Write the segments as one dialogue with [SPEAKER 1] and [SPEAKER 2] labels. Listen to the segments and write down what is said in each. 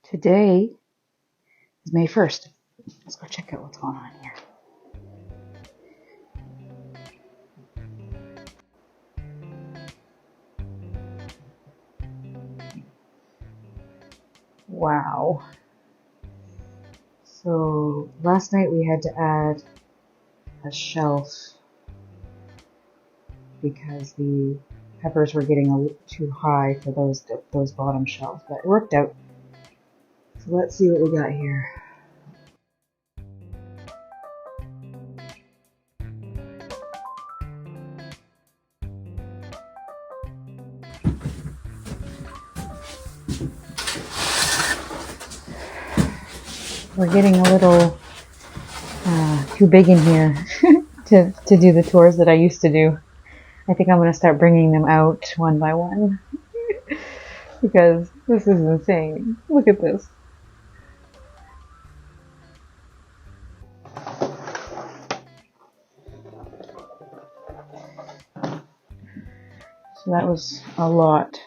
[SPEAKER 1] Today is May 1st. Let's go check out what's going on here. Wow. So last night we had to add a shelf because the peppers were getting a little too high for those bottom shelves, but it worked out. So let's see what we got here. We're getting a little too big in here to do the tours that I used to do. I think I'm going to start bringing them out one by one because this is insane. Look at this. So that was a lot.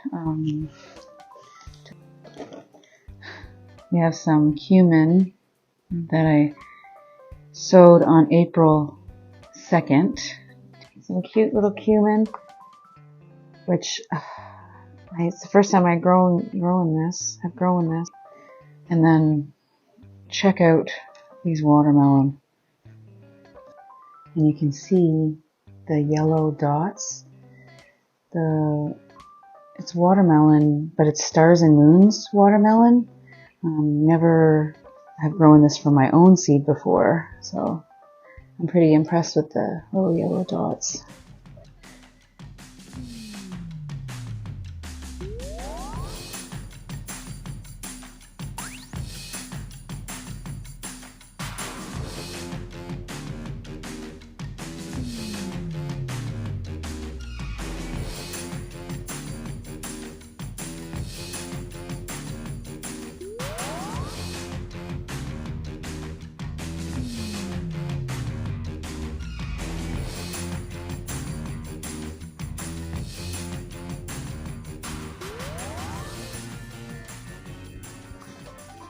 [SPEAKER 1] We have some cumin that I sowed on April 2nd. Some cute little cumin, which it's the first time I've grown this. And then check out these watermelon. And you can see the yellow dots. It's watermelon, but it's Stars and Moons watermelon. Never have grown this from my own seed before, so I'm pretty impressed with the little yellow dots.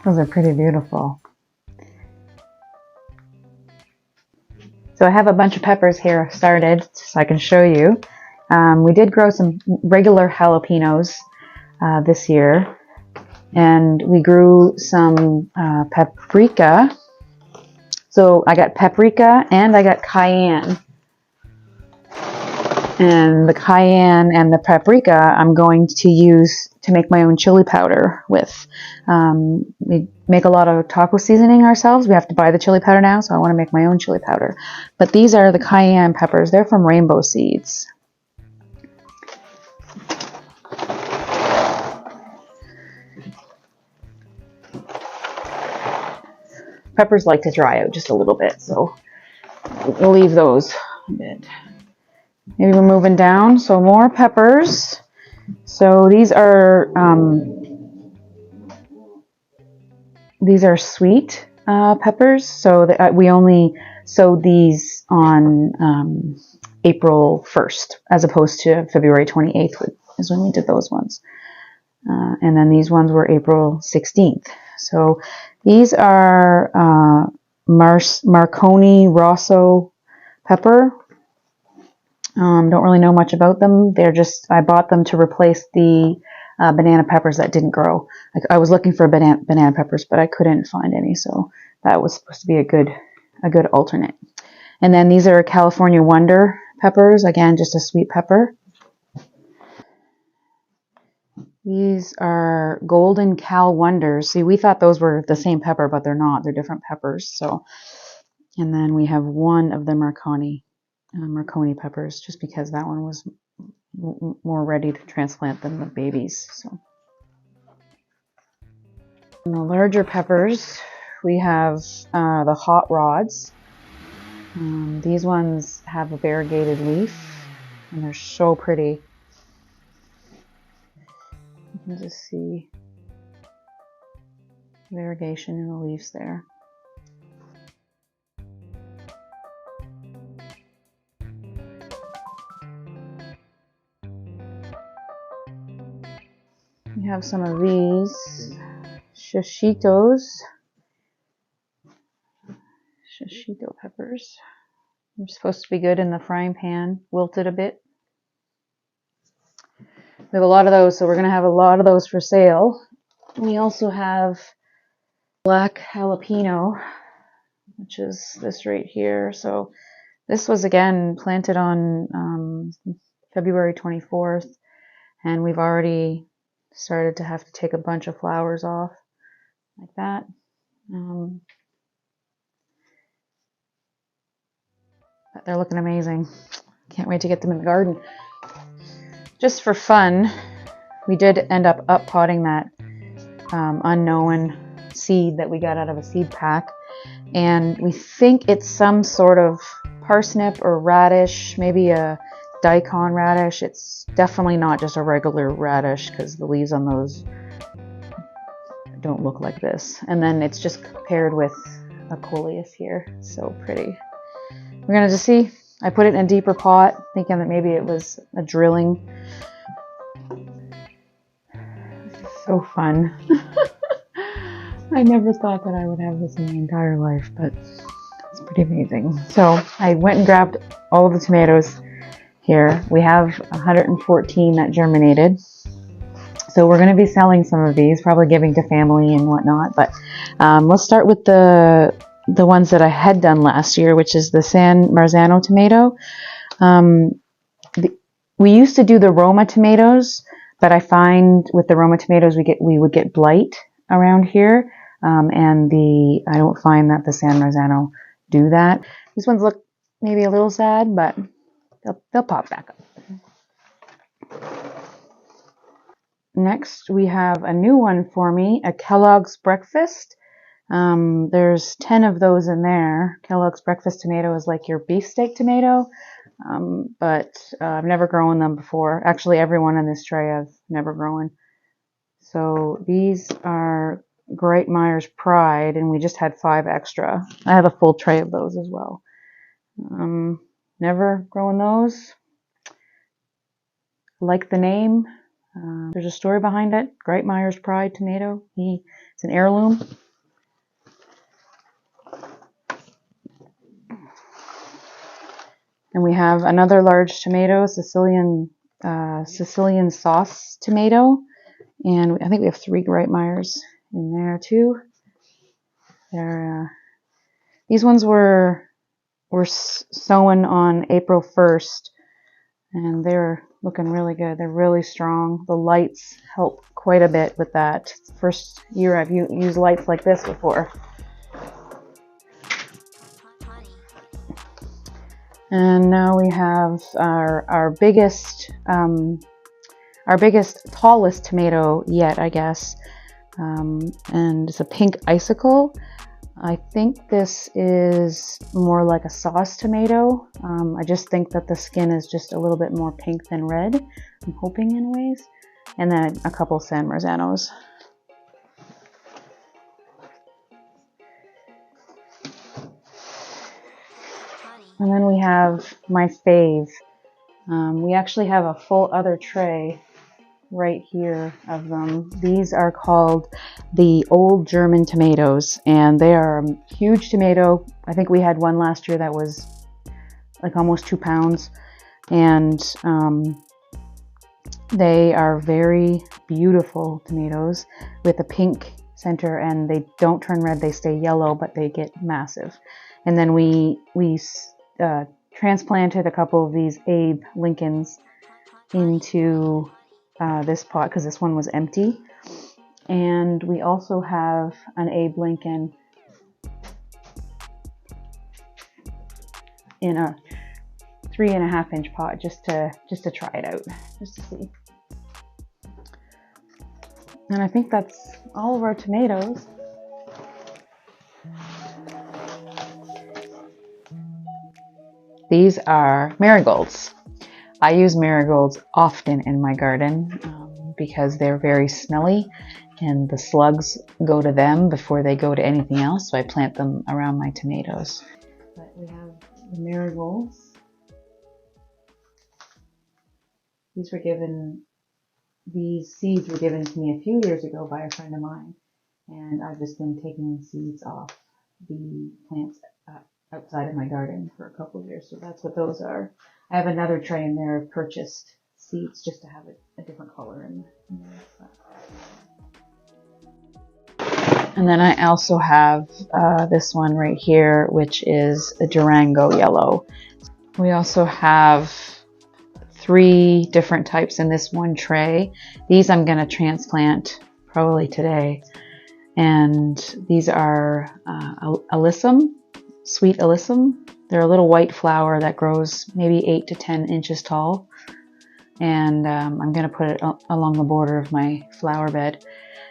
[SPEAKER 1] Those are pretty beautiful. So I have a bunch of peppers here started so I can show you. We did grow some regular jalapenos this year, and we grew some paprika. So I got paprika and I got cayenne. And the cayenne and the paprika I'm going to use to make my own chili powder with. We make a lot of taco seasoning ourselves. We have to buy the chili powder now, so I want to make my own chili powder. But these are the cayenne peppers. They're from Rainbow Seeds. Peppers like to dry out just a little bit, so we'll leave those a bit. Maybe we're moving down, so more peppers. So these are sweet peppers. So we only sowed these on April 1st, as opposed to February 28th is when we did those ones. And then these ones were April 16th. So these are Marconi Rosso pepper. Don't really know much about them. I bought them to replace the banana peppers that didn't grow. I was looking for banana peppers, but I couldn't find any, so that was supposed to be a good alternate. And then these are California Wonder peppers, again, just a sweet pepper. These are Golden Cal Wonders. See, we thought those were the same pepper, but they're not. They're different peppers. So, and then we have one of the Marconi peppers, just because that one was more ready to transplant than the babies. So, and the larger peppers, we have the hot rods. These ones have a variegated leaf, and they're so pretty. You can just see variegation in the leaves there. We have some of these shishito peppers. They're supposed to be good in the frying pan, wilted a bit. We have a lot of those, so we're going to have a lot of those for sale. We also have black jalapeno, which is this right here. So this was again planted on February 24th, and we've already started to have to take a bunch of flowers off like that. But they're looking amazing. Can't wait to get them in the garden. Just for fun, we did end up potting that unknown seed that we got out of a seed pack, and we think it's some sort of parsnip or radish, maybe a daikon radish. It's definitely not just a regular radish because the leaves on those don't look like this. And then it's just paired with a coleus here. So pretty. We're gonna just see. I put it in a deeper pot thinking that maybe it was a drilling. So fun. I never thought that I would have this in my entire life, but it's pretty amazing. So I went and grabbed all of the tomatoes here. We have 114 that germinated. So we're going to be selling some of these, probably giving to family and whatnot. But let's start with the ones that I had done last year, which is the San Marzano tomato. We used to do the Roma tomatoes, but I find with the Roma tomatoes we would get blight around here, and I don't find that the San Marzano do that. These ones look maybe a little sad, but they'll pop back up. Next, we have a new one for me, a Kellogg's Breakfast. There's 10 of those in there. Kellogg's Breakfast tomato is like your beefsteak tomato, but I've never grown them before. Actually, every one in this tray I've never grown. So these are Great Myers Pride, and we just had 5 extra. I have a full tray of those as well. Never grown those. Like the name. There's a story behind it. Great Myers Pride tomato. It's an heirloom. And we have another large tomato, Sicilian sauce tomato. And I think we have 3 Great Myers in there too. These ones were sown on April 1st, and they're looking really good. They're really strong. The lights help quite a bit with that. It's the first year I've used lights like this before. And now we have our biggest, tallest tomato yet, I guess. And it's a pink icicle. I think this is more like a sauce tomato. I just think that the skin is just a little bit more pink than red. I'm hoping anyways. And then a couple San Marzanos. And then we have my fave. We actually have a full other tray right here of them. These are called the Old German tomatoes, and they are a huge tomato. I think we had one last year that was like almost 2 pounds, and they are very beautiful tomatoes with a pink center, and they don't turn red. They stay yellow, but they get massive. And then we transplanted a couple of these Abe Lincolns into this pot because this one was empty. And we also have an Abe Lincoln in a 3.5 inch pot just to try it out, just to see. And I think that's all of our tomatoes. These are marigolds. I use marigolds often in my garden because they're very smelly and the slugs go to them before they go to anything else, so I plant them around my tomatoes. But we have the marigolds. These seeds were given to me a few years ago by a friend of mine, and I've just been taking seeds off the plants outside of my garden for a couple of years. So that's what those are. I have another tray in there of purchased seeds just to have a different color in there. And then I also have this one right here, which is a Durango yellow. We also have 3 different types in this one tray. These I'm going to transplant probably today. And these are alyssum, sweet alyssum. They're a little white flower that grows maybe 8 to 10 inches tall. And I'm going to put it along the border of my flower bed.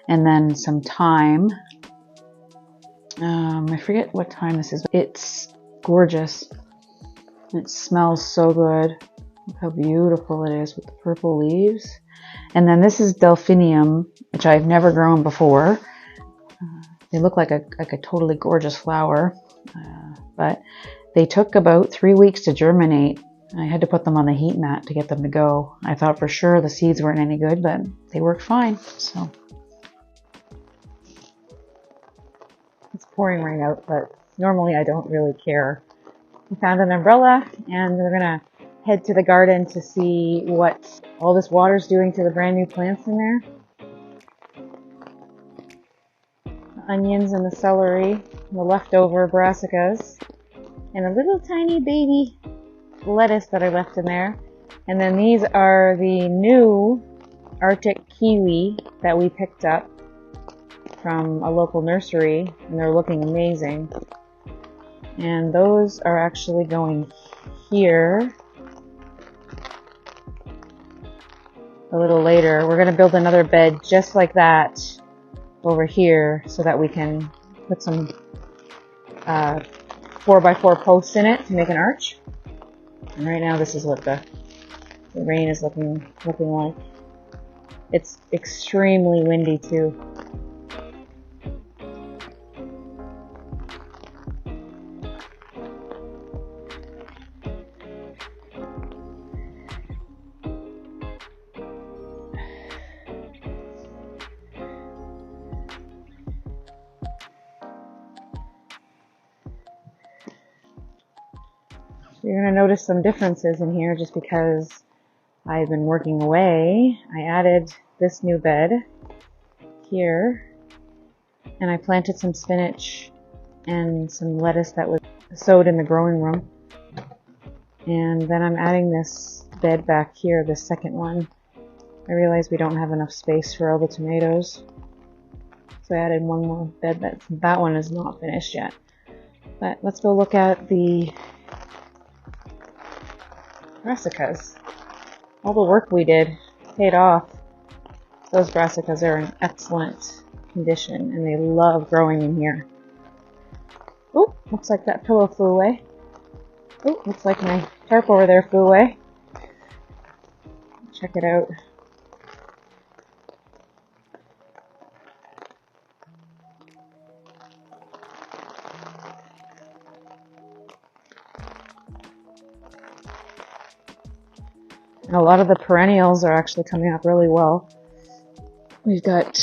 [SPEAKER 1] And then some thyme. I forget what thyme this is. It's gorgeous. It smells so good. Look how beautiful it is with the purple leaves. And then this is delphinium, which I've never grown before. They look like a totally gorgeous flower, but they took about 3 weeks to germinate. I had to put them on the heat mat to get them to go. I thought for sure the seeds weren't any good, but they worked fine. So it's pouring rain out, but normally I don't really care. We found an umbrella, and we're gonna head to the garden to see what all this water's doing to the brand new plants in there. The onions and the celery, the leftover brassicas, and a little tiny baby lettuce that I left in there. And then these are the new Arctic kiwi that we picked up from a local nursery, and they're looking amazing. And those are actually going here a little later. We're going to build another bed just like that over here so that we can put some 4x4 posts in it to make an arch. And right now this is what the rain is looking like. It's extremely windy too. You're going to notice some differences in here just because I've been working away. I added this new bed here, and I planted some spinach and some lettuce that was sowed in the growing room. And then I'm adding this bed back here, the second one. I realized we don't have enough space for all the tomatoes, so I added one more bed. That one is not finished yet. But let's go look at the brassicas. All the work we did paid off. Those brassicas are in excellent condition, and they love growing in here. Oh, looks like that pillow flew away. Oh, looks like my tarp over there flew away. Check it out. And a lot of the perennials are actually coming up really well. We've got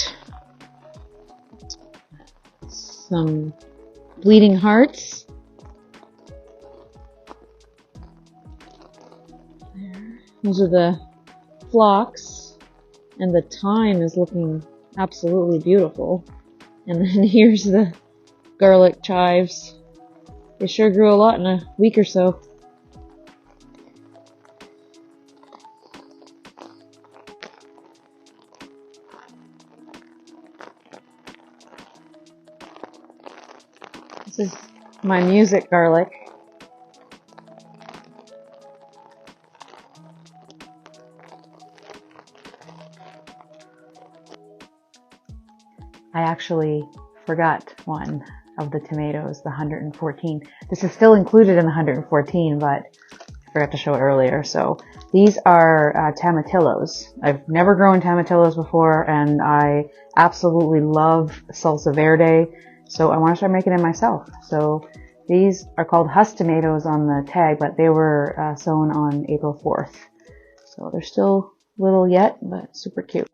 [SPEAKER 1] some bleeding hearts. There. Those are the phlox, and the thyme is looking absolutely beautiful. And then here's the garlic chives. They sure grew a lot in a week or so. This is my music garlic. I actually forgot one of the tomatoes, the 114. This is still included in the 114, but I forgot to show it earlier. So these are tomatillos. I've never grown tomatillos before, and I absolutely love salsa verde. So I want to start making it myself. So these are called husk tomatoes on the tag, but they were sown on April 4th. So they're still little yet, but super cute.